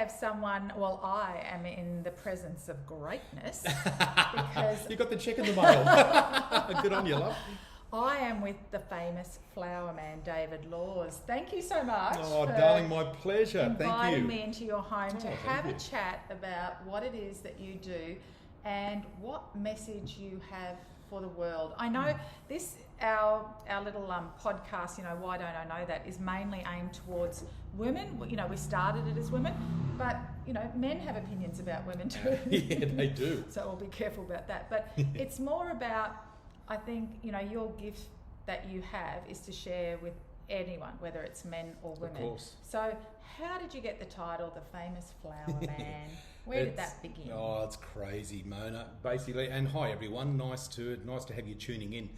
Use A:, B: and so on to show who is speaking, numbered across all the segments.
A: have someone, well, I am in the presence of greatness because
B: You got the check in the mail. Good on you, love.
A: I am with the famous flower man, David Laws. Thank you so much.
B: Oh,
A: for
B: darling, my pleasure. Thank
A: inviting
B: you.
A: me into your home to
B: thank
A: have a
B: you.
A: chat about what it is that you do and what message you have for the world. I know this, our little podcast, Why Don't I Know That, is mainly aimed towards women. We started it as women, but men have opinions about women too.
B: Yeah, they do.
A: So we'll be careful about that. But it's more about, I think, your gift that you have is to share with anyone, whether it's men or women.
B: Of course.
A: So how did you get the title, The Famous Flower Man? Where did that begin?
B: Oh, it's crazy, Mona. Basically, and hi everyone. Nice to have you tuning in.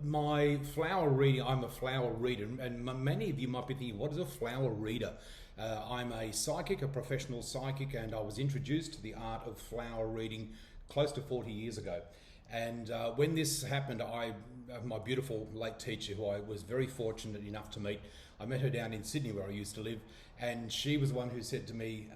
B: My flower reading. I'm a flower reader, and many of you might be thinking, "What is a flower reader?" I'm a psychic, a professional psychic, and I was introduced to the art of flower reading close to 40 years ago. And when this happened, my beautiful late teacher, who I was very fortunate enough to meet, I met her down in Sydney where I used to live, and she was the one who said to me,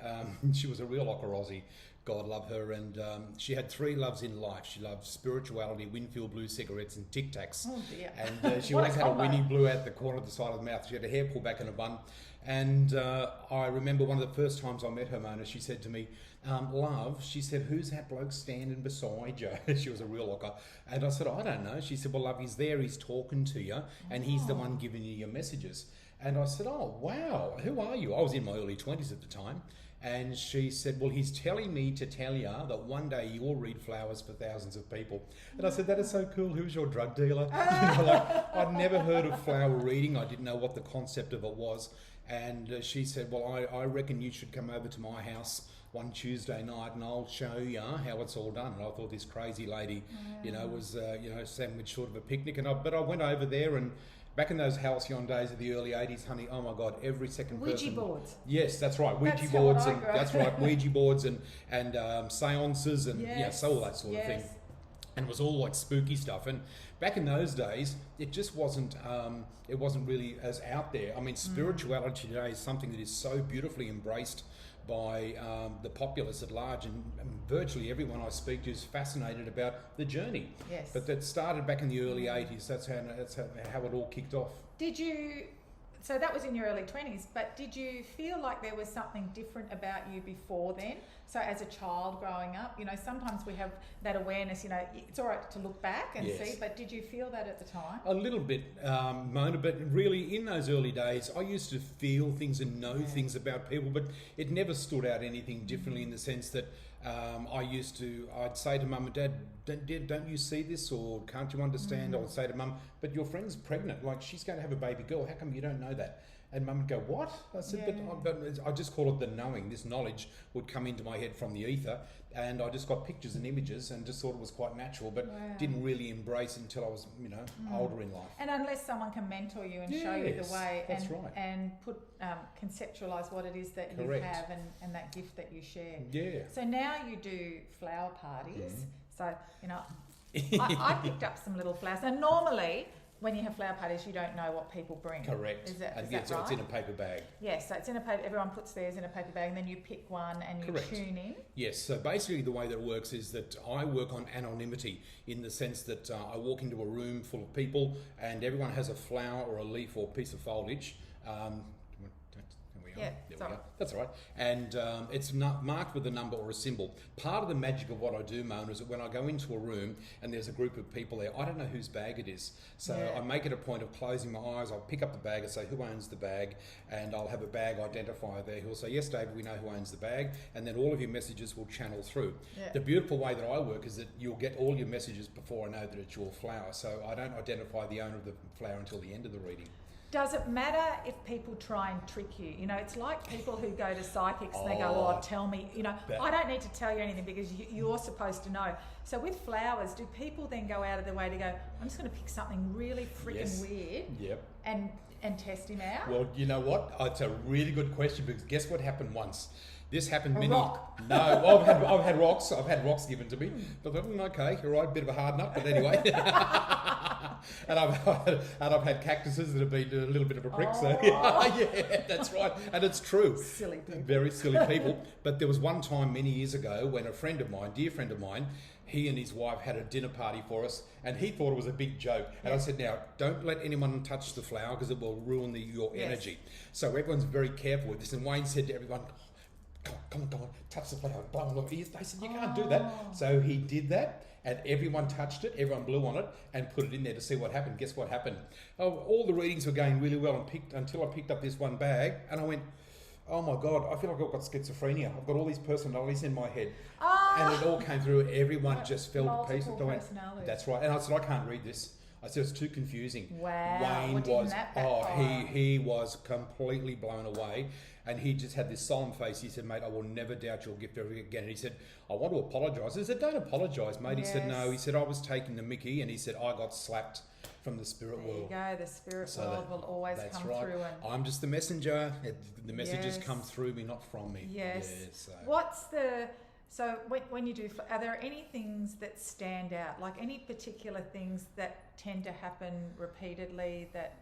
B: she was a real locker Aussie, God love her, and she had three loves in life. She loved spirituality, Winfield Blue cigarettes, and Tic Tacs.
A: Oh dear.
B: And she always had a Winnie Blue out the corner of the side of the mouth. She had her hair pulled back in a bun. And I remember one of the first times I met her, Mona, she said to me, love, she said, who's that bloke standing beside you? She was a real locker. And I said, I don't know. She said, well, love, he's there, he's talking to you, and he's the one giving you your messages. And I said, oh, wow, who are you? I was in my early 20s at the time. And she said, well, he's telling me to tell you that one day you will read flowers for thousands of people. And I said, that is so cool. Who's your drug dealer? I'd never heard of flower reading. I didn't know what the concept of it was. And she said, well, I reckon you should come over to my house one Tuesday night and I'll show you how it's all done. And I thought this crazy lady, was, sandwiched sort of a picnic. But I went over there, and back in those halcyon days of the early 80s, honey, oh my God, every second person...
A: Ouija boards.
B: Yes, that's right. Ouija
A: That's
B: boards.
A: how I
B: And
A: grew up.
B: that's right. Ouija boards and seances and
A: Yes.
B: so all that sort of thing.
A: Yes.
B: And it was all like spooky stuff. And back in those days, it just wasn't really as out there. I mean, spirituality today is something that is so beautifully embraced by the populace at large, and virtually everyone I speak to is fascinated about the journey.
A: Yes.
B: But that started back in the early 80s. That's how it all kicked off.
A: So that was in your early 20s, but did you feel like there was something different about you before then? So as a child growing up, sometimes we have that awareness, it's all right to look back and
B: Yes.
A: see, but did you feel that at the time?
B: A little bit, Mona, but really in those early days, I used to feel things and know things about people, but it never stood out anything differently in the sense that I'd say to mum and dad, don't you see this, or can't you understand? I would say to mum, but your friend's pregnant, like she's going to have a baby girl, how come you don't know that? And mum would go, what? I said, but I just call it the knowing. This knowledge would come into my head from the ether, and I just got pictures and images and just thought it was quite natural, but didn't really embrace it until I was, older in life.
A: And unless someone can mentor you and show you the way
B: that's right.
A: and put conceptualise what it is that
B: Correct.
A: you have and that gift that you share.
B: Yeah.
A: So now you do flower parties. So, I picked up some little flowers. And normally, when you have flower parties, you don't know what people bring.
B: Correct.
A: Is that
B: and
A: right?
B: It's in a paper bag.
A: Yes, so it's in a paper. Everyone puts theirs in a paper bag, and then you pick one and you
B: Correct.
A: tune in.
B: Yes, so basically the way that it works is that I work on anonymity in the sense that I walk into a room full of people and everyone has a flower or a leaf or piece of foliage.
A: Yeah,
B: there we go. That's all right. And it's marked with a number or a symbol. Part of the magic of what I do, Mona, is that when I go into a room and there's a group of people there, I don't know whose bag it is. So I make it a point of closing my eyes. I'll pick up the bag and say, who owns the bag? And I'll have a bag identifier there who'll say, yes, David, we know who owns the bag. And then all of your messages will channel through.
A: Yeah.
B: The beautiful way that I work is that you'll get all your messages before I know that it's your flower. So I don't identify the owner of the flower until the end of the reading.
A: Does it matter if people try and trick you? It's like people who go to psychics and they go, oh, tell me. I don't need to tell you anything because you're supposed to know. So with flowers, do people then go out of their way to go, I'm just going to pick something really freaking weird and test him out?
B: Well, you know what? It's a really good question because guess what happened once? This happened
A: A
B: many.
A: rock.
B: No, I've had rocks. I've had rocks given to me. But I thought, okay, you're right, bit of a hard nut, but anyway. and I've had cactuses that have been a little bit of a prick.
A: Oh.
B: So yeah, that's right, and it's true.
A: Silly people.
B: Very silly people. But there was one time many years ago when a friend of mine, dear friend of mine, he and his wife had a dinner party for us, and he thought it was a big joke. And I said, now, don't let anyone touch the flower because it will ruin your energy. So everyone's very careful with this. And Wayne said to everyone, come on, touch the flower, blow on the ears. They said, you can't do that. So he did that, and everyone touched it, everyone blew on it, and put it in there to see what happened. Guess what happened? Oh, all the readings were going really well until I picked up this one bag, and I went, oh my God, I feel like I've got schizophrenia. I've got all these personalities in my head. And it all came through. Everyone just felt at peace. That's right. And I said, I can't read this. I said, it's too confusing.
A: Wow.
B: Wayne was, he was completely blown away. And he just had this solemn face. He said, mate, I will never doubt your gift ever again. And he said, I want to apologise. I said, don't apologise, mate. He said, no. He said, I was taking the mickey. And he said, I got slapped from the spirit world.
A: There you go. The spirit world will always come through. And
B: I'm just the messenger. The messages come through me, not from me.
A: Yes.
B: Yeah,
A: so when you do, are there any things that stand out? Like any particular things that tend to happen repeatedly that,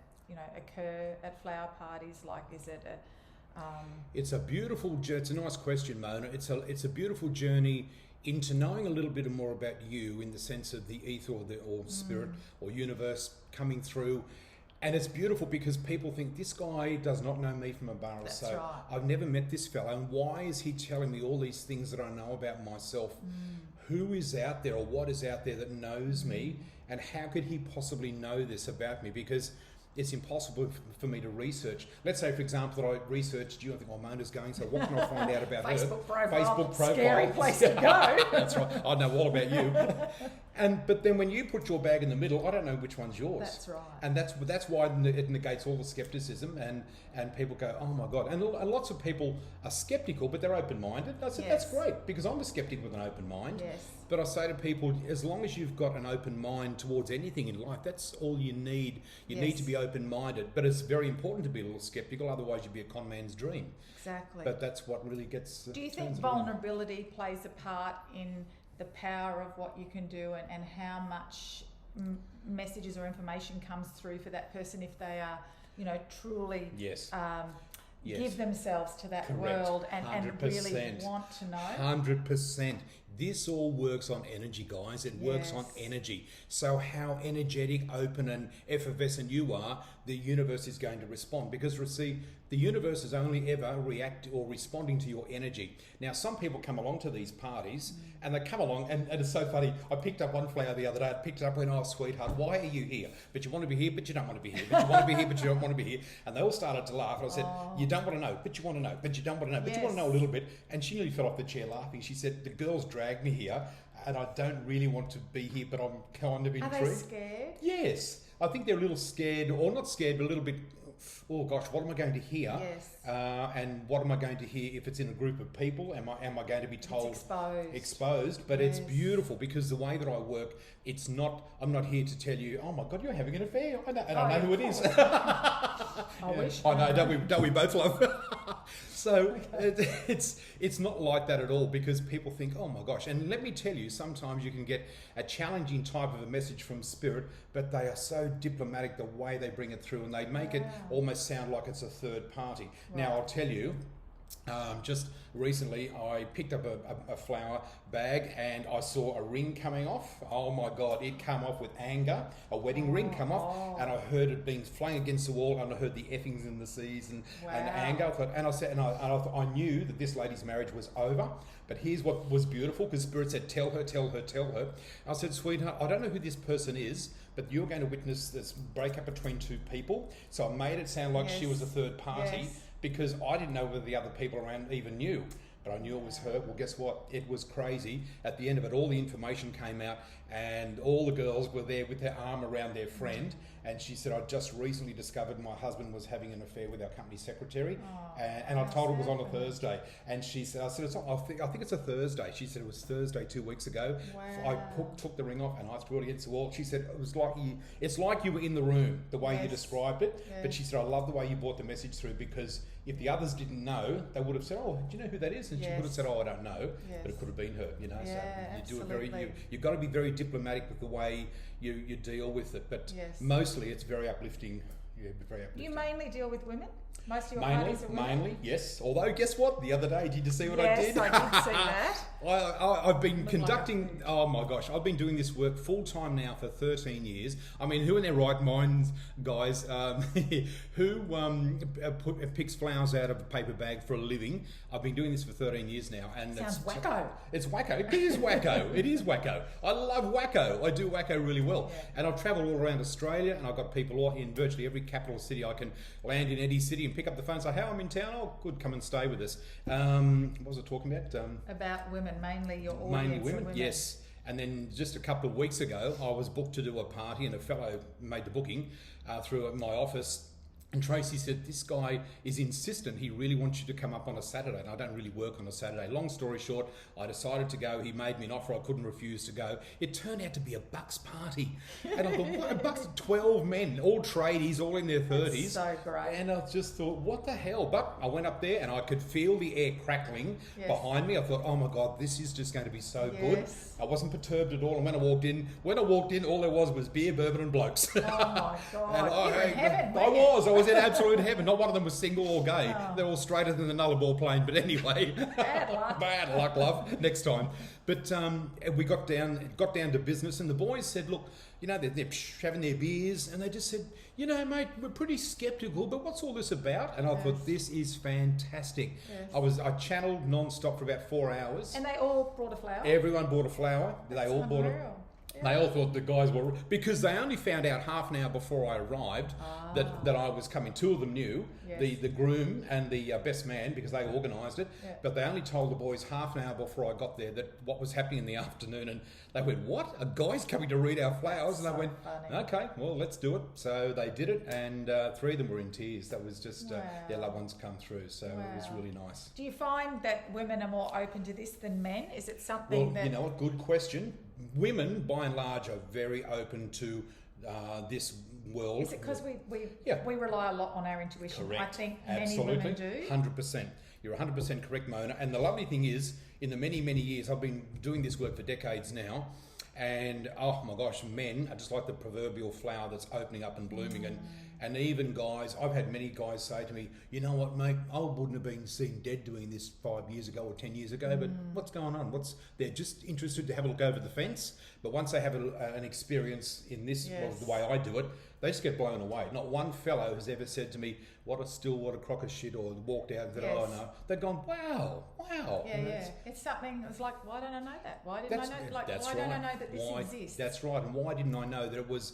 A: occur at flower parties? Like, is it
B: It's a beautiful. It's a nice question, Mona. It's a beautiful journey into knowing a little bit more about you in the sense of the ether or spirit or universe coming through. And it's beautiful because people think this guy does not know me from a bar of soap. Right. I've never met this fellow, and why is he telling me all these things that I know about myself? Who is out there or what is out there that knows me, and how could he possibly know this about me? Because it's impossible for me to research. Let's say, for example, that I researched you. I think, Mona's going, so what can I find out about
A: Facebook
B: her?
A: Profile.
B: Facebook profile.
A: Scary place to go.
B: That's right. I know all about you. But then when you put your bag in the middle, I don't know which one's yours.
A: That's right.
B: And that's why it negates all the skepticism, and people go, oh my God. And lots of people are skeptical, but they're open-minded. I said, that's great, because I'm a skeptic with an open mind.
A: Yes.
B: But I say to people, as long as you've got an open mind towards anything in life, that's all you need. You need to be open-minded. But it's very important to be a little skeptical, otherwise you'd be a con man's dream.
A: Exactly.
B: But that's what really gets...
A: Do you think vulnerability plays a part in the power of what you can do and how much messages or information comes through for that person if they are, truly...
B: Yes.
A: Give themselves to that world and really want to know.
B: 100%. This all works on energy, guys. It works on energy. So how energetic, open and effervescent you are, the universe is going to respond. Because, see, the universe is only ever responding to your energy. Now, some people come along to these parties and they come along and it's so funny. I picked up one flower the other day. I picked it up and went, oh, sweetheart, why are you here? But you want to be here, but you don't want to be here. But you want to be here, but you don't want to be here. And they all started to laugh. And I said, you don't want to know, but you want to know. But you don't want to know, but you want to know a little bit. And she nearly fell off the chair laughing. She said, the girls dragged me here and I don't really want to be here, but I'm kind of intrigued.
A: Are they scared?
B: Yes. I think they're a little scared, or not scared, but a little bit, oh gosh, what am I going to hear?
A: Yes.
B: And what am I going to hear if it's in a group of people? Am I going to be told?
A: It's exposed.
B: Exposed, but it's beautiful because the way that I work, I'm not here to tell you, oh my God, you're having an affair. I know who it is.
A: I wish.
B: I know, don't we both love? So it's not like that at all because people think, oh my gosh. And let me tell you, sometimes you can get a challenging type of a message from spirit, but they are so diplomatic the way they bring it through, and they make it almost sound like it's a third party. Right. Now, I'll tell you, just recently I picked up a flower bag and I saw a ring coming off. Oh my God, it came off with anger, a wedding ring come off, and I heard it being flung against the wall, and I heard the effings in the seas and anger. I knew that this lady's marriage was over. But here's what was beautiful, because Spirit said, tell her. I said, sweetheart, I don't know who this person is, but you're going to witness this breakup between two people. So I made it sound like she was a third party because I didn't know whether the other people around even knew. But I knew it was her. Well, guess what? It was crazy. At the end of it, all the information came out and all the girls were there with their arm around their friend. And she said, I just recently discovered my husband was having an affair with our company secretary. And I told her it was on a Thursday. And she said, I think it's a Thursday. She said it was Thursday 2 weeks ago. Wow. I took the ring off and I threw it against the wall. She said, it's like you were in the room, the way you described it. Yes. But she said, I love the way you brought the message through because if the others didn't know, they would have said, "Oh, do you know who that is?" And she
A: Yes.
B: would have said, "Oh, I don't know,"
A: Yes.
B: but it could have been her. You know,
A: Yeah,
B: so you do it
A: absolutely.
B: you've got to be very diplomatic with the way you deal with it. But
A: Yes.
B: mostly, it's very uplifting. Yeah, very uplifting.
A: You mainly deal with women? Most of your parties are women?
B: Mainly, yes. Although, guess what? The other day, did you see what I did?
A: Yes, I did see that.
B: I've been
A: Looked
B: conducting,
A: like a
B: oh my gosh, I've been doing this work full time now for 13 years. I mean, who in their right minds, guys, who picks flowers out of a paper bag for a living? I've been doing this for 13 years now. And
A: Sounds wacko.
B: It's wacko. It is wacko. It is wacko. I love wacko. I do wacko really well.
A: Yeah.
B: And I've travelled all around Australia, and I've got people all in virtually every capital city. I can land in any city and pick up the phone and say, "How I'm in town." "Oh, good, come and stay with us." What was I talking about?
A: About women, mainly your audience.
B: Mainly
A: are
B: women, yes. And then just a couple of weeks ago, I was booked to do a party, and a fellow made the booking through my office. And Tracy said, "This guy is insistent. He really wants you to come up on a Saturday." And I don't really work on a Saturday. Long story short, I decided to go. He made me an offer I couldn't refuse to go. It turned out to be a bucks party. And I thought, what, a bucks, 12 men, all tradies, all in their 30s.
A: So great.
B: And I just thought, what the hell? But I went up there and I could feel the air crackling
A: Yes.
B: behind me. I thought, oh my God, this is just going to be so
A: Yes.
B: good. I wasn't perturbed at all. And when I walked in, all there was beer, bourbon and blokes.
A: Oh my God.
B: And
A: You were in heaven,
B: I
A: weren't you?
B: was in absolute heaven. Not one of them was single or gay.
A: Oh.
B: They're all straighter than the Nullarbor plane. But anyway,
A: Bad luck.
B: bad luck, love. Next time. But we got down to business, and the boys said, "Look, you know, they're having their beers," and they just said, "You know, mate, we're pretty sceptical, but what's all this about?" And I thought,
A: Yes.
B: this is fantastic.
A: Yes.
B: I channeled non-stop for about 4 hours.
A: And they all brought a flower?
B: Everyone bought a flower.
A: That's
B: They all bought a.
A: unreal.
B: They all thought the guys were, because they only found out half an hour before I arrived that I was coming. Two of them knew,
A: Yes.
B: the groom and the best man, because they organised it.
A: Yeah.
B: But they only told the boys half an hour before I got there that what was happening in the afternoon. And they went, "What? A guy's coming to read our flowers?" And I
A: So
B: went,
A: funny.
B: "Okay, well, let's do it." So they did it, and 3 of them were in tears. That was just
A: Wow.
B: their loved ones come through. So it was
A: Wow.
B: really nice.
A: Do you find that women are more open to this than men? Is it something
B: Well,
A: that...
B: you know what? Good question. Women, by and large, are very open to this world.
A: Is it because we
B: Yeah.
A: rely a lot on our intuition?
B: Correct.
A: I think
B: Absolutely.
A: many women do.
B: 100%. You're 100% correct, Mona. And the lovely thing is, in the many, many years, I've been doing this work for decades now, and oh my gosh, men are just like the proverbial flower that's opening up and blooming. And even guys, I've had many guys say to me, "You know what, mate, I wouldn't have been seen dead doing this 5 years ago or 10 years ago, but what's going on? They're just interested to have a look over the fence, but once they have an experience in this,
A: Yes.
B: the way I do it, they just get blown away. Not one fellow has ever said to me, "What a crock of shit," or walked out and said,
A: Yes.
B: "Oh no." They've gone, wow.
A: Yeah,
B: And
A: yeah. It's something, it's like, why don't I know that? Why didn't I know, like,
B: that's
A: why
B: right.
A: don't I know that this
B: Why-
A: exists?
B: That's right. And why didn't I know that it was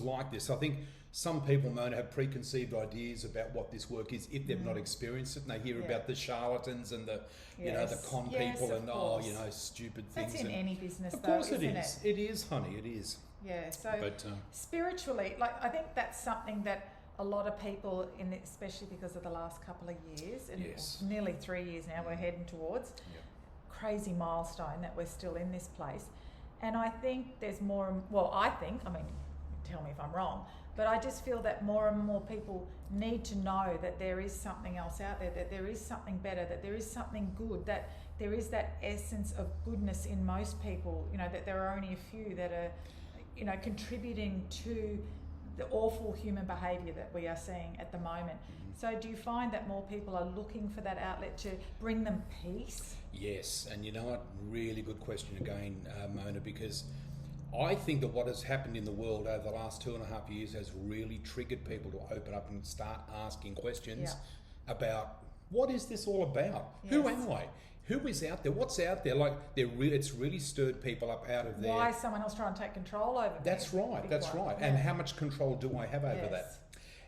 B: like this? I think some people, Mona, have preconceived ideas about what this work is if they've not experienced it, and they hear
A: Yeah.
B: about the charlatans and the you know, the
A: Yes.
B: con
A: Yes,
B: people
A: of
B: and
A: course.
B: stupid
A: That's
B: things.
A: in
B: And
A: any business,
B: of
A: though,
B: course
A: isn't
B: it is. It is, honey. It is.
A: Yeah, so
B: But
A: spiritually, like, I think that's something that a lot of people, especially because of the last couple of years, and
B: Yes.
A: nearly 3 years now, we're heading towards, crazy milestone that we're still in this place. And I think there's more, I mean, tell me if I'm wrong, but I just feel that more and more people need to know that there is something else out there, that there is something better, that there is something good, that there is that essence of goodness in most people, you know, that there are only a few that are, you know, contributing to the awful human behaviour that we are seeing at the moment. So do you find that more people are looking for that outlet to bring them peace?
B: Yes, and you know what? Really good question again, Mona, because I think that what has happened in the world over the last 2.5 years has really triggered people to open up and start asking questions about what is this all about?
A: Yes.
B: Who am I? Who is out there? What's out there? Like, it's really stirred people up out of their...
A: Why is someone else trying to take control over me?
B: That's right,
A: Big
B: that's
A: one.
B: right.
A: Yeah.
B: And how much control do I have over
A: Yes.
B: that?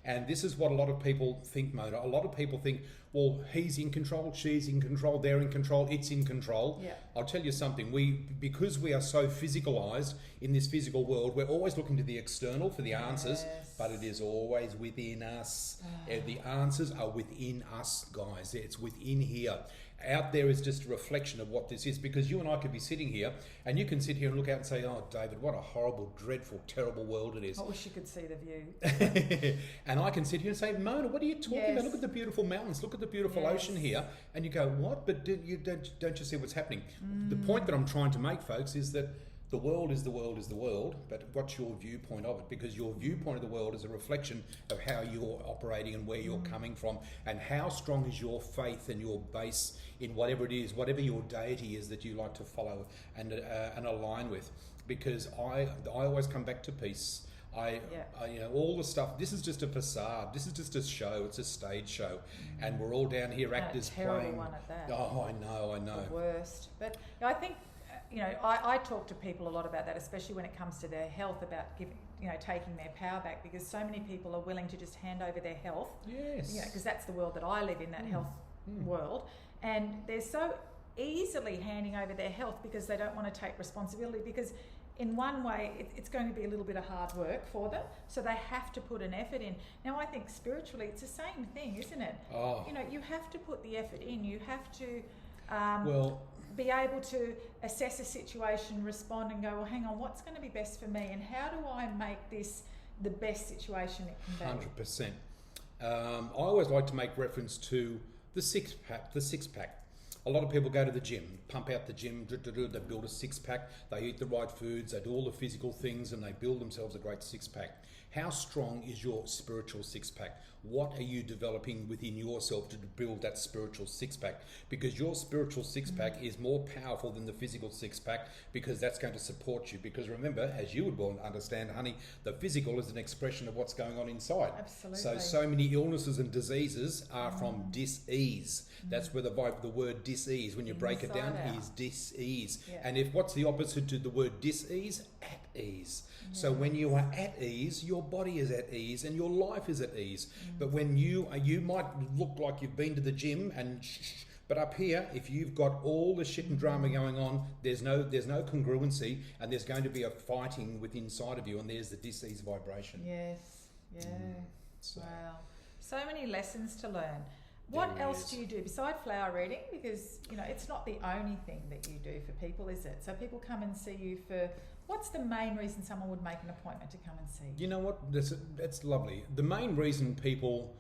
B: And this is what a lot of people think, Mona. A lot of people think, well, he's in control, she's in control, they're in control, it's in control.
A: Yeah.
B: I'll tell you something, because we are so physicalised in this physical world, we're always looking to the external for the answers,
A: Yes.
B: but it is always within us. The answers are within us, guys. It's within here. Out there is just a reflection of what this is, because you and I could be sitting here and you can sit here and look out and say, oh, David, what a horrible, dreadful, terrible world it is.
A: I wish you could see the view.
B: And I can sit here and say, Mona, what are you talking about? Look at the beautiful mountains, look at the beautiful ocean here. And you go, what? But don't you see what's happening? The point that I'm trying to make, folks, is that the world is the world is the world, but what's your viewpoint of it? Because your viewpoint of the world is a reflection of how you're operating and where you're coming from, and how strong is your faith and your base in whatever it is, whatever your deity is that you like to follow and align with. Because I always come back to peace. I all the stuff. This is just a facade. This is just a show. It's a stage show, and we're all down here actors
A: playing. A terrible
B: playing.
A: one at that.
B: Oh, I know.
A: The worst. But I think. I talk to people a lot about that, especially when it comes to their health, about taking their power back, because so many people are willing to just hand over their health.
B: Yes.
A: Because that's the world that I live in, that health world, and they're so easily handing over their health because they don't want to take responsibility, because in one way it's going to be a little bit of hard work for them, so they have to put an effort in. Now I think spiritually it's the same thing, isn't it?
B: Oh.
A: You have to put the effort in. You have to be able to assess a situation, respond and go, well, hang on, what's going to be best for me, and how do I make this the best situation it can be?
B: 100%. I always like to make reference to the six pack. A lot of people go to the gym, pump out the gym, they build a six pack, they eat the right foods, they do all the physical things, and they build themselves a great six pack. How strong is your spiritual six pack? What are you developing within yourself to build that spiritual six pack? Because your spiritual six pack is more powerful than the physical six pack, because that's going to support you. Because remember, as you would well understand, honey, the physical is an expression of what's going on inside.
A: Absolutely.
B: So many illnesses and diseases are from dis-ease. That's where the word dis-ease, when you break it down, is dis-ease. Yeah. And what's the opposite to the word dis-ease? At ease. Yes. So when you are at ease, your body is at ease and your life is at ease. But when you might look like you've been to the gym but up here, if you've got all the shit and drama going on, there's no congruency, and there's going to be a fighting within inside of you, and there's the dis-ease vibration.
A: Yes. Yeah. Wow. So many lessons to learn. What else do you do besides flower reading? Because it's not the only thing that you do for people, is it? So people come and see you for. What's the main reason someone would make an appointment to come and see you?
B: You know what? That's lovely. The main reason people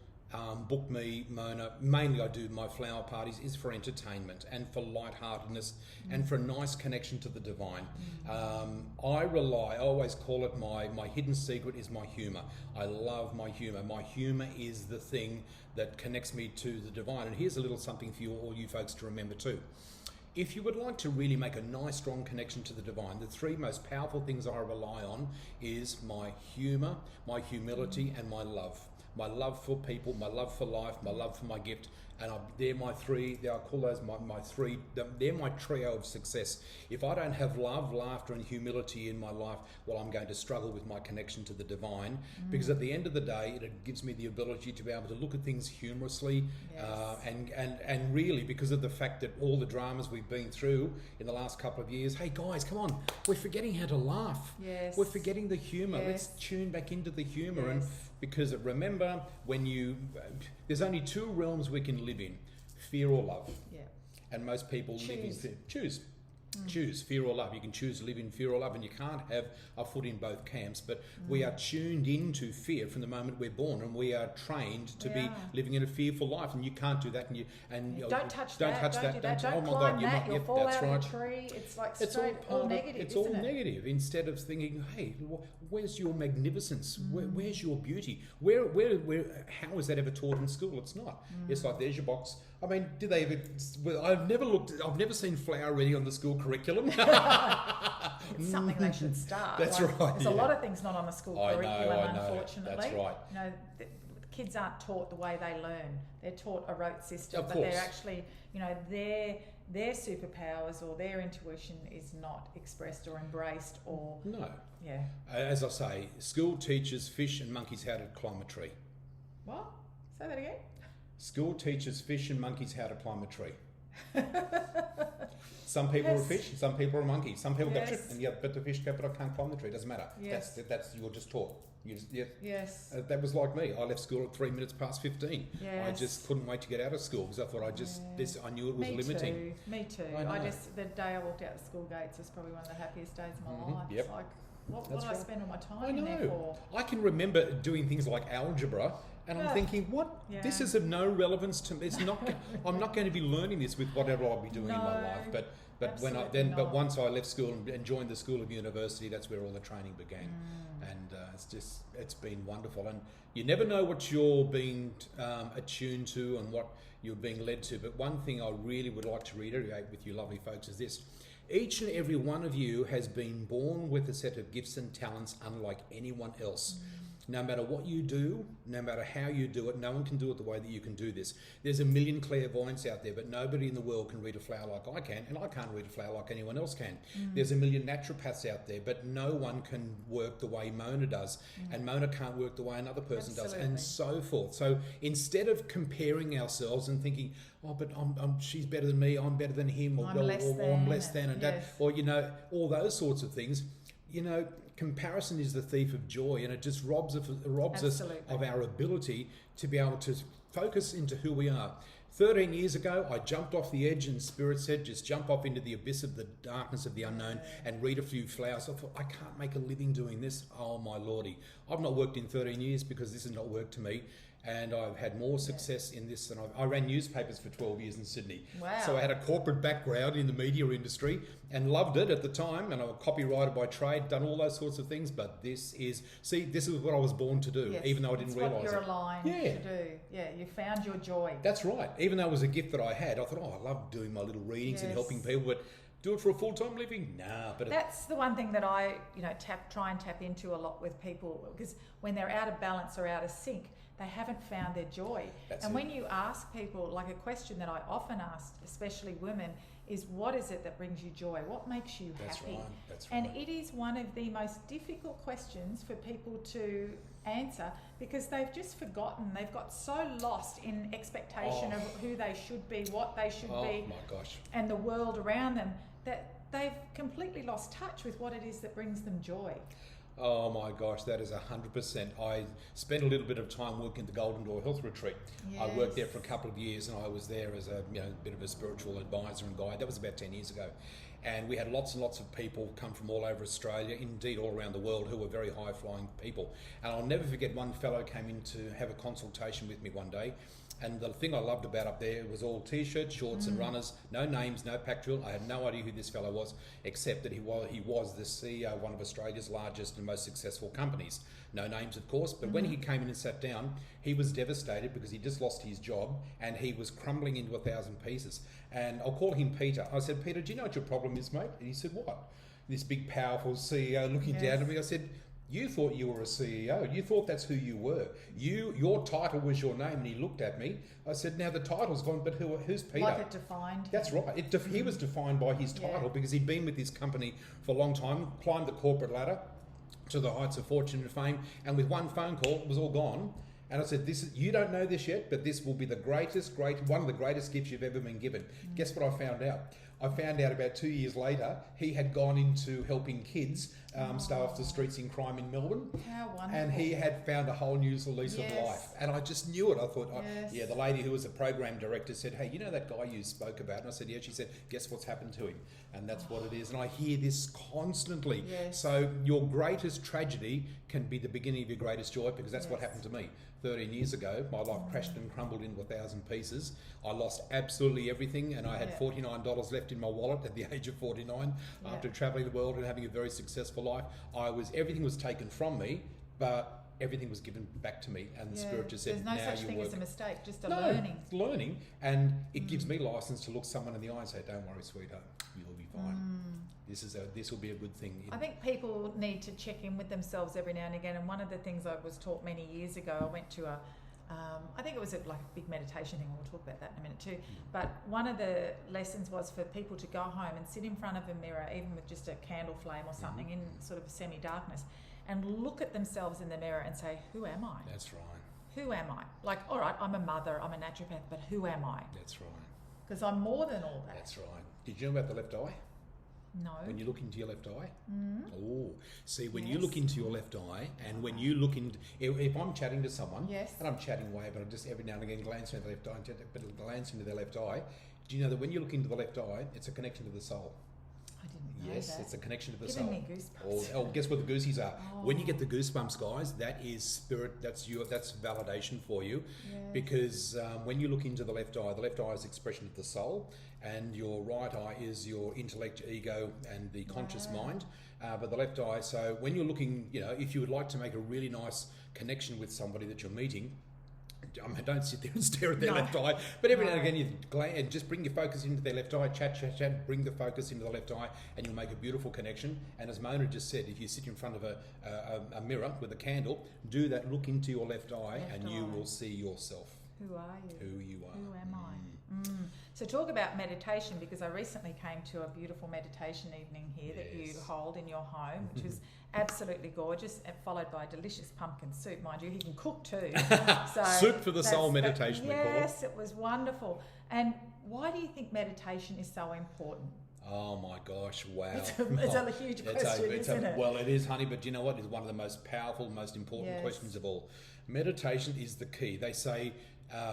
B: book me, Mona, mainly I do my flower parties, is for entertainment and for lightheartedness and for a nice connection to the divine. I always call it my hidden secret is my humour. I love my humour. My humour is the thing that connects me to the divine. And here's a little something for all you folks to remember too. If you would like to really make a nice, strong connection to the divine, the three most powerful things I rely on is my humour, my humility, and my love. My love for people, my love for life, my love for my gift, and they're my three. I call those my three. They're my trio of success. If I don't have love, laughter, and humility in my life, well, I'm going to struggle with my connection to the divine. Because at the end of the day, it gives me the ability to be able to look at things humorously, and really, because of the fact that all the dramas we've been through in the last couple of years. Hey guys, come on, we're forgetting how to laugh.
A: Yes.
B: We're forgetting the humour.
A: Yes.
B: Let's tune back into the humour. And because remember, there's only two realms we can live in: fear or love. Yeah. And most people live in fear. Choose fear or love. You can choose to live in fear or love, and you can't have a foot in both camps. But we are tuned into fear from the moment we're born, and we are trained to be living in a fearful life. And you can't do that. And
A: don't touch that. Don't do that. Don't
B: oh
A: climb
B: my God,
A: that. You'll fall out of a tree. It's like all negative.
B: It's all negative. Instead of thinking, hey, where's your magnificence? Where's your beauty? Where? How is that ever taught in school? It's not. It's like, there's your box. I mean, did they ever? Well, I've never seen flower reading on the school curriculum.
A: It's something they should start.
B: That's right.
A: There's a lot of things not on the school curriculum, unfortunately.
B: That's right.
A: Kids aren't taught the way they learn. They're taught a rote system,
B: of
A: but
B: course.
A: they're actually, their superpowers or their intuition is not expressed or embraced or.
B: No.
A: Yeah.
B: As I say, school teaches fish and monkeys how to climb a tree.
A: What? Say that again.
B: School teaches fish and monkeys how to climb a tree. Some people are fish, some people are monkeys, some people
A: Yes.
B: go trip, and yeah, but the fish go, but I can't climb the tree. Doesn't matter.
A: Yes.
B: That's you're just taught.
A: Yes.
B: That was like me. I left school at 3 minutes past 15.
A: Yes.
B: I just couldn't wait to get out of school because I thought I knew it was limiting.
A: Me too. The day I walked out the school gates was probably one of the happiest days of my life.
B: Yep.
A: It's like, what
B: That's
A: do
B: right.
A: I spend all my time
B: I
A: in there for?
B: I can remember doing things like algebra, and I'm thinking, what?
A: Yeah.
B: This is of no relevance to me. It's not. I'm not going to be learning this with whatever I'll be doing in my life. But once I left school and joined the School of University, that's where all the training began, and it's been wonderful. And you never know what you're being attuned to and what you're being led to. But one thing I really would like to reiterate with you, lovely folks, is this: each and every one of you has been born with a set of gifts and talents unlike anyone else. No matter what you do, no matter how you do it, no one can do it the way that you can do this. There's a million clairvoyants out there, but nobody in the world can read a flower like I can, and I can't read a flower like anyone else can. There's a million naturopaths out there, but no one can work the way Mona does, and Mona can't work the way another person does, and so forth. So instead of comparing ourselves and thinking, oh, but she's better than me, I'm better than him, or I'm less than, and that, or all those sorts of things, comparison is the thief of joy, and it just robs us of our ability to be able to focus into who we are. 13 years ago, I jumped off the edge, and Spirit said, just jump off into the abyss of the darkness of the unknown and read a few flowers. I thought, I can't make a living doing this. Oh, my Lordy. I've not worked in 13 years because this has not worked to me. And I've had more success in this than I ran newspapers for 12 years in Sydney.
A: Wow.
B: So I had a corporate background in the media industry and loved it at the time. And I'm a copywriter by trade, done all those sorts of things. But this is what I was born to do, even though I didn't realise it.
A: It's what you're aligned to do. Yeah, you found your joy.
B: That's right. Even though it was a gift that I had, I thought, I love doing my little readings and helping people. But do it for a full-time living? Nah. But
A: that's the one thing that I, try and tap into a lot with people, because when they're out of balance or out of sync, they haven't found their joy. When you ask people, like a question that I often ask, especially women, is what is it that brings you joy? What makes you happy?
B: That's right.
A: And it is one of the most difficult questions for people to answer, because they've just forgotten. They've got so lost in expectation of who they should be, what they should be,
B: my gosh,
A: and the world around them, that they've completely lost touch with what it is that brings them joy.
B: Oh my gosh, that is 100%. I spent a little bit of time working at the Golden Door Health Retreat.
A: Yes.
B: I worked there for a couple of years, and I was there as a bit of a spiritual advisor and guide. That was about 10 years ago. And we had lots and lots of people come from all over Australia, indeed all around the world, who were very high-flying people. And I'll never forget, one fellow came in to have a consultation with me one day. And the thing I loved about up there was all T-shirts, shorts and runners, no names, no pack drill. I had no idea who this fellow was, except that he was the CEO of one of Australia's largest and most successful companies. No names, of course, but when he came in and sat down, he was devastated because he just lost his job and he was crumbling into 1,000 pieces. And I'll call him Peter. I said, Peter, do you know what your problem is, mate? And he said, what? This big, powerful CEO looking down at me. I said, you thought you were a CEO. You thought that's who you were. Your title was your name. And he looked at me. I said, now the title's gone, but who's Peter?
A: Like it defined.
B: That's right. He was defined by his title because he'd been with this company for a long time, climbed the corporate ladder to the heights of fortune and fame, and with one phone call, it was all gone. And I said, you don't know this yet, but this will be one of the greatest gifts you've ever been given. Guess what I found out? I found out about 2 years later, he had gone into helping kids stay off the streets in crime in Melbourne.
A: How wonderful.
B: And he had found a whole new lease of life. And I just knew it. I thought, the lady who was the program director said, hey, you know that guy you spoke about? And I said, yeah. She said, guess what's happened to him? And that's what it is. And I hear this constantly.
A: Yes.
B: So your greatest tragedy can be the beginning of your greatest joy, because that's what happened to me. 13 years ago, my life crashed and crumbled into 1,000 pieces. I lost absolutely everything, and I had $49 left in my wallet at the age of 49 after travelling the world and having a very successful life. Everything was taken from me, but everything was given back to me, and the Spirit just said,
A: there's no
B: now
A: such
B: you
A: thing
B: work.
A: as a mistake, just learning.
B: It's learning, and it gives me license to look someone in the eye and say, don't worry, sweetheart, you'll be fine. This will be a good thing.
A: I think people need to check in with themselves every now and again, and one of the things I was taught many years ago, I went to I think it was like a big meditation thing, we'll talk about that in a minute too, but one of the lessons was for people to go home and sit in front of a mirror, even with just a candle flame or something, in sort of semi-darkness, and look at themselves in the mirror and say, who am I?
B: That's right.
A: Who am I? Like, all right, I'm a mother, I'm a naturopath, but who am I?
B: That's right.
A: because I'm more than all that.
B: That's right. Did you know about the left eye?
A: No.
B: When you look into your left eye? Oh, see, when
A: Yes.
B: you look into your left eye, and when you look into, if I'm chatting to someone,
A: Yes.
B: and I'm chatting away, but I just every now and again glance into the left eye, but glance into their left eye, do you know that when you look into the left eye, it's a connection to the soul?
A: I didn't know
B: Yes,
A: that.
B: it's a connection to the
A: Giving
B: soul.
A: me goosebumps.
B: Oh, guess what the goosies are? When you
A: Oh.
B: get the goosebumps, guys, that is spirit. That's validation for you,
A: Yes.
B: because when you look into the left eye is expression of the soul, and your right eye is your intellect, ego, and the conscious
A: Wow.
B: mind. But the left eye. So when you're looking, if you would like to make a really nice connection with somebody that you're meeting. Don't sit there and stare at their
A: No.
B: left eye, but every now
A: No.
B: and again and just bring your focus into their left eye, chat, bring the focus into the left eye, and you'll make a beautiful connection. And as Mona just said, if you sit in front of a mirror with a candle, do that, look into your left eye,
A: Left
B: and you
A: eye.
B: will see yourself,
A: Who are you?
B: who you are.
A: Who am I? So talk about meditation, because I recently came to a beautiful meditation evening here that you
B: Yes.
A: hold in your home, which was absolutely gorgeous, and followed by delicious pumpkin soup, mind you. He can cook too. So
B: Soup for the soul
A: that's-
B: meditation, we call it.
A: Yes, it was wonderful. And why do you think meditation is so important?
B: Oh my gosh, wow.
A: It's a huge question, isn't it?
B: Well, it is, honey, but you know what? It's one of the most powerful, most important
A: Yes.
B: questions of all. Meditation is the key. They say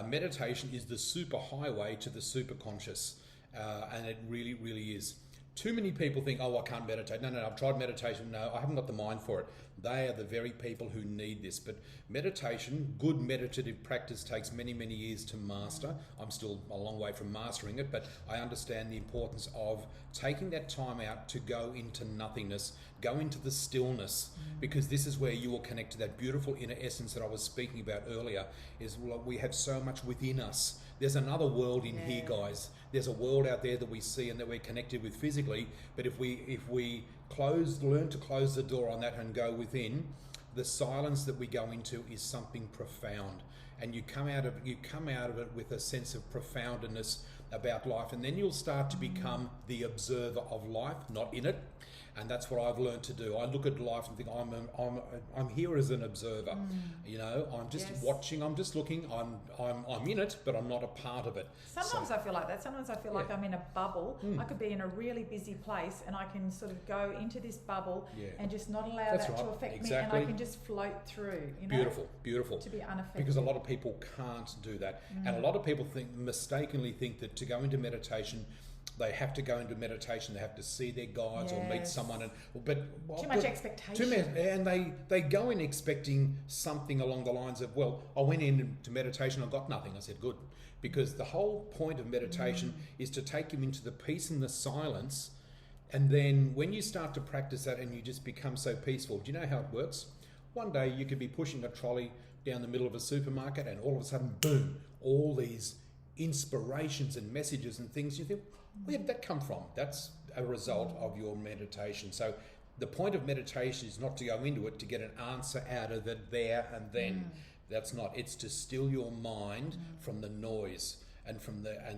B: meditation is the super highway to the super conscious, and it really, really is. Too many people think, oh, I can't meditate. No, I've tried meditation. No, I haven't got the mind for it. They are the very people who need this. But meditation, good meditative practice, takes many, many years to master. I'm still a long way from mastering it, but I understand the importance of taking that time out to go into nothingness, go into the stillness, because this is where you will connect to that beautiful inner essence that I was speaking about earlier. Is we have so much within us. There's another world in here, guys. There's a world out there that we see and that we're connected with physically, but if we learn to close the door on that and go within, the silence that we go into is something profound, and you come out of it with a sense of profoundness about life, and then you'll start to become the observer of life, not in it. And that's what I've learned to do. I look at life and think I'm here as an observer. I'm just watching. I'm just looking. I'm in it, but I'm not a part of it.
A: Sometimes I feel like that. Sometimes I feel like I'm in a bubble. I could be in a really busy place, and I can sort of go into this bubble and just not allow
B: That's
A: that to
B: right.
A: affect
B: Exactly.
A: me, and I can just float through.
B: Beautiful.
A: To be unaffected.
B: Because a lot of people can't do that, and a lot of people mistakenly think that to go into meditation, they have to go into meditation. They have to see their guides or meet someone,
A: too much expectation.
B: And they go in expecting something along the lines of, well, I went into meditation, I got nothing. I said, good, because the whole point of meditation is to take you into the peace and the silence, and then when you start to practice that and you just become so peaceful, do you know how it works? One day you could be pushing a trolley down the middle of a supermarket, and all of a sudden, boom, all these inspirations and messages and things. You think, where did that come from? That's a result of your meditation. So the point of meditation is not to go into it to get an answer out of it there and then. That's not. It's to still your mind from the noise. And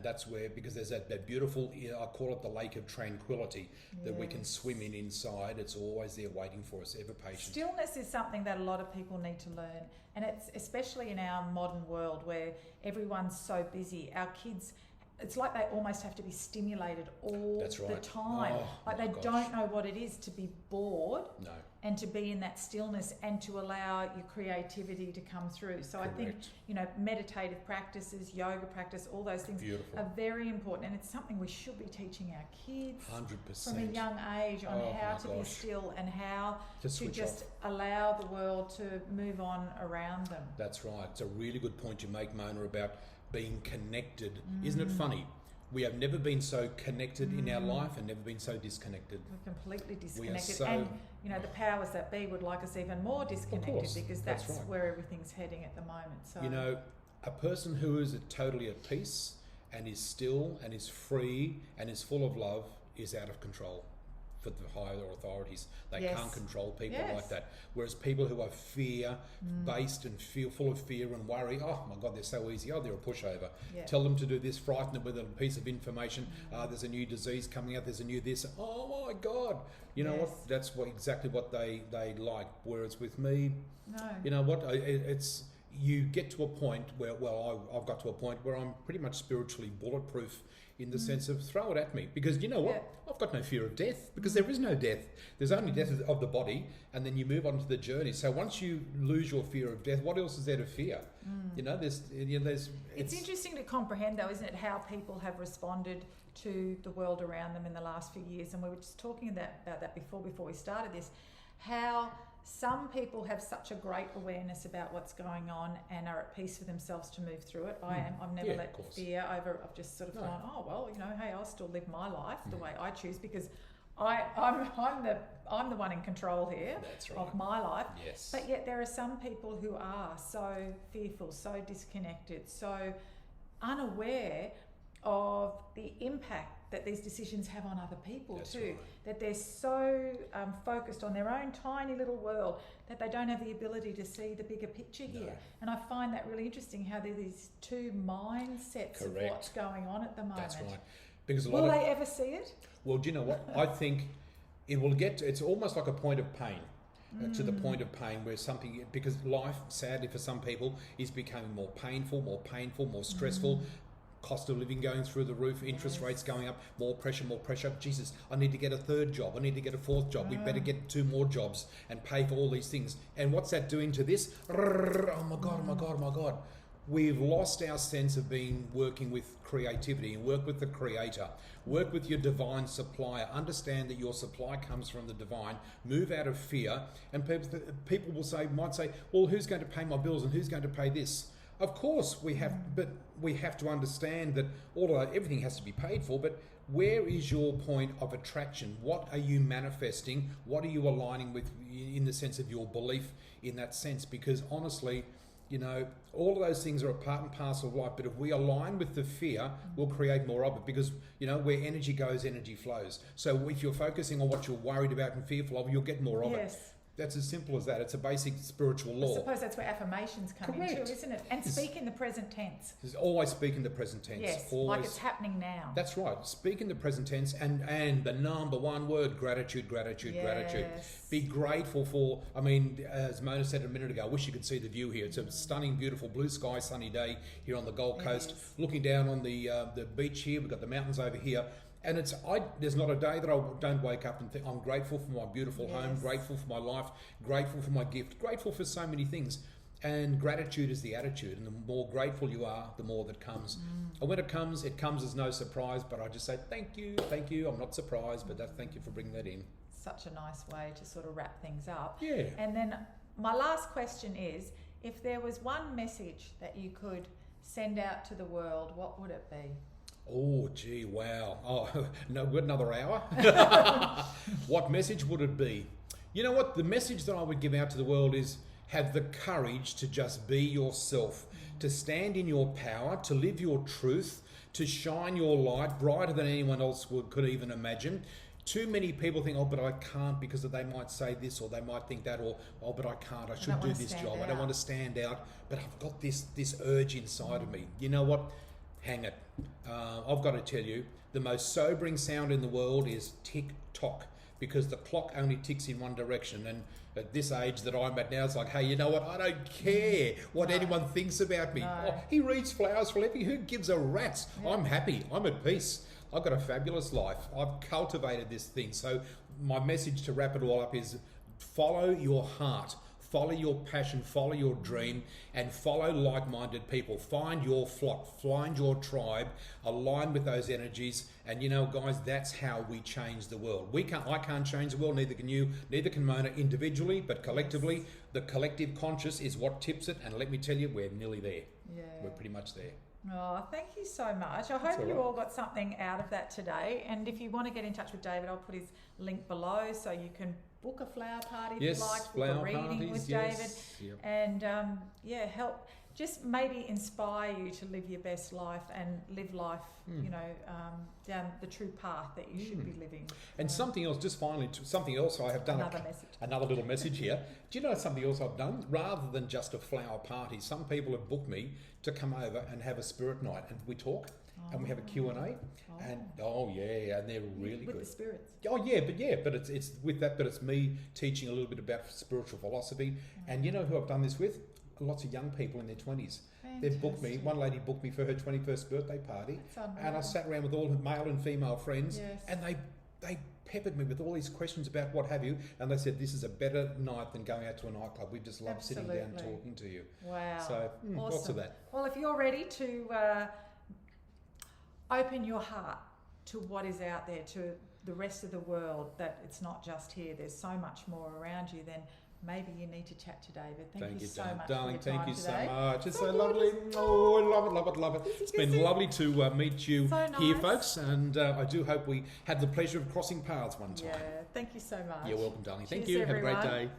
B: that's where, because there's that beautiful, I call it the lake of tranquility, that we can swim in inside. It's always there waiting for us, ever patient.
A: Stillness is something that a lot of people need to learn, and it's especially in our modern world where everyone's so busy. Our kids, it's like they almost have to be stimulated all the time. Like they don't know what it is to be bored.
B: No.
A: And to be in that stillness and to allow your creativity to come through. So
B: Correct.
A: I think, meditative practices, yoga practice, all those things are very important. And it's something we should be teaching our kids
B: 100%.
A: from a young age on how to be still and how to just allow the world to move on around them.
B: That's right. It's a really good point you make, Mona, about being connected. Isn't it funny? We have never been so connected in our life and never been so disconnected.
A: We're completely disconnected.
B: We are so,
A: and, the powers that be would like us even more disconnected, because that's
B: right.
A: where everything's heading at the moment. So
B: a person who is totally at peace and is still and is free and is full of love is out of control for the higher authorities. They can't control people like that. Whereas people who are fear-based and full of fear and worry, oh my God, they're so easy. Oh, they're a pushover. Tell them to do this, frighten them with a piece of information. There's a new disease coming out, there's a new this. Oh my God. You know what? That's exactly what they like. Whereas with me, you know what? It's... you get to a point where, I've got to a point where I'm pretty much spiritually bulletproof in the sense of throw it at me. Because you know what? Yeah. I've got no fear of death, because there is no death. There's only death of the body, and then you move on to the journey. So once you lose your fear of death, what else is there to fear?
A: It's interesting to comprehend, though, isn't it, how people have responded to the world around them in the last few years. And we were just talking about that before we started this, how some people have such a great awareness about what's going on and are at peace for themselves to move through it. I've never let fear over. I've just sort of gone, oh well, hey, I'll still live my life the way I choose, because I'm the one in control here of my life.
B: Yes.
A: But yet there are some people who are so fearful, so disconnected, so unaware of the impact that these decisions have on other people. That's too. Right. That they're so focused on their own tiny little world that they don't have the ability to see the bigger picture here. And I find that really interesting, how there are these two mindsets of what's going on at the moment.
B: That's right. Because
A: will they ever see it?
B: Well, do you know what? I think it will get to, it's almost like a point of pain. To the point of pain where something, because life, sadly for some people, is becoming more painful, more stressful. Cost of living going through the roof, interest rates going up, more pressure. Jesus, I need to get a third job. I need to get a fourth job. We better get 2 more jobs and pay for all these things. And what's that doing to this? Oh my God. We've lost our sense of working with creativity, and work with the creator, work with your divine supplier, understand that your supply comes from the divine, move out of fear. And people might say, well, who's going to pay my bills and who's going to pay this? Of course we have, but we have to understand that everything has to be paid for, but where is your point of attraction? What are you manifesting? What are you aligning with in the sense of your belief in that sense? Because honestly, all of those things are a part and parcel of life, but if we align with the fear, we'll create more of it, because, where energy goes, energy flows. So if you're focusing on what you're worried about and fearful of, you'll get more of it. That's as simple as that. It's a basic spiritual law.
A: I suppose that's where affirmations come in too, isn't it? And speak in the present tense.
B: Always speak in the present tense.
A: Yes,
B: always,
A: like it's happening now.
B: That's right. Speak in the present tense, and the number one word, gratitude. Be grateful for, as Mona said a minute ago, I wish you could see the view here. It's a stunning, beautiful blue sky, sunny day here on the Gold Coast. Looking down on the beach here, we've got the mountains over here. And there's not a day that I don't wake up and think, I'm grateful for my beautiful home, grateful for my life, grateful for my gift, grateful for so many things. And gratitude is the attitude. And the more grateful you are, the more that comes. And when it comes as no surprise, but I just say, thank you. I'm not surprised, but thank you for bringing that in.
A: Such a nice way to sort of wrap things up.
B: Yeah.
A: And then my last question is, if there was one message that you could send out to the world, what would it be?
B: Oh, gee, wow. Oh, no, we've got another hour. What message would it be? You know what? The message that I would give out to the world is, have the courage to just be yourself, to stand in your power, to live your truth, to shine your light brighter than anyone else could even imagine. Too many people think, but I can't because they might say this, or they might think that, or but I can't, I should do this job. I don't want to stand out, but I've got this urge inside of me. You know what? Hang it. I've got to tell you, the most sobering sound in the world is tick-tock, because the clock only ticks in one direction. And at this age that I'm at now, it's like, hey, you know what? I don't care what anyone thinks about me. Oh, he reads flowers for Leffy. Who gives a rat's? I'm happy. I'm at peace. I've got a fabulous life. I've cultivated this thing. So my message to wrap it all up is, follow your heart. Follow your passion, follow your dream, and follow like-minded people. Find your flock, find your tribe, align with those energies, and guys, that's how we change the world. I can't change the world, neither can you, neither can Mona individually, but collectively. The collective conscious is what tips it, and let me tell you, we're nearly there.
A: Yeah.
B: We're pretty much there.
A: Oh, thank you so much. I hope you all got something out of that today. And if you want to get in touch with David, I'll put his link below so you can book a flower party if you like, book a reading with David. Yep. And help just maybe inspire you to live your best life and live life, down the true path that you should be living.
B: And something else, just finally, I have done another little message here. Do you know something else I've done? Rather than just a flower party, some people have booked me to come over and have a spirit night, and we talk. And we have a Q&A, and and they're really good.
A: With the spirits.
B: But it's with that. But it's me teaching a little bit about spiritual philosophy, and you know who I've done this with? lots of young people in their 20s. They've booked me. One lady booked me for her 21st birthday party, and I sat around with all her male and female friends, and they peppered me with all these questions about what have you, and they said, this is a better night than going out to a nightclub. We just love sitting down and talking to you.
A: Wow.
B: So
A: awesome.
B: Lots of that.
A: Well, if you're ready to open your heart to what is out there, to the rest of the world, that it's not just here, there's so much more around you, then maybe you need to chat to David. Thank you so much, darling.
B: Thank you
A: today.
B: so much. It's so lovely. Oh, I love it, love it, love it. It's been lovely to meet you here, folks, and I do hope we have the pleasure of crossing paths one time.
A: Yeah, thank you so much.
B: You're welcome, darling.
A: Cheers,
B: Thank you.
A: everyone.
B: Have a great day.